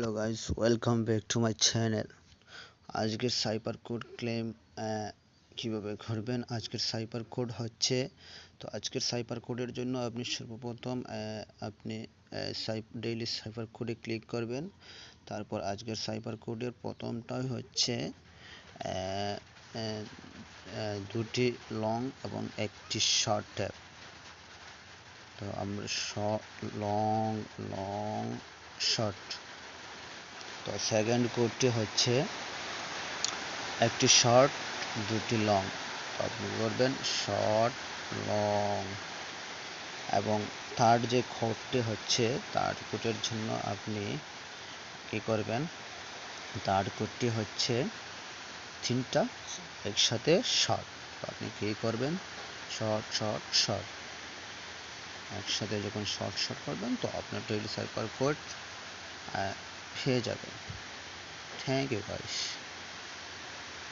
Hello guys, welcome back to my channel. আজকের cyber code claim কিভাবে করবেন। আজকের সাইবার কোড হচ্ছে, তো আজকের সাইবার কোডের জন্য আপনি সর্বপ্রথম আপনি ডেইলি সাইবার কোডে ক্লিক করবেন। তারপর আজকের সাইবার কোডের প্রথমটাই হচ্ছে দুটি লং এবং একটি শর্ট ট্যাব। তো আমরা লং লং শর্ট। তো সেকেন্ড কোডটি হচ্ছে একটি শর্ট দুটি লং। আপনি করবেন শর্ট লং। এবং থার্ড যে কোডটি হচ্ছে, থার্ড কোডের জন্য আপনি কি করবেন, থার্ড কোডটি হচ্ছে তিনটা একসাথে শর্ট। আপনি কি করবেন, শর্ট শর্ট শর্ট একসাথে যখন শর্ট শর্ট করবেন, তো আপনার ডেইলি সাইবার কোড পেয়ে যাবেন। Thank you guys.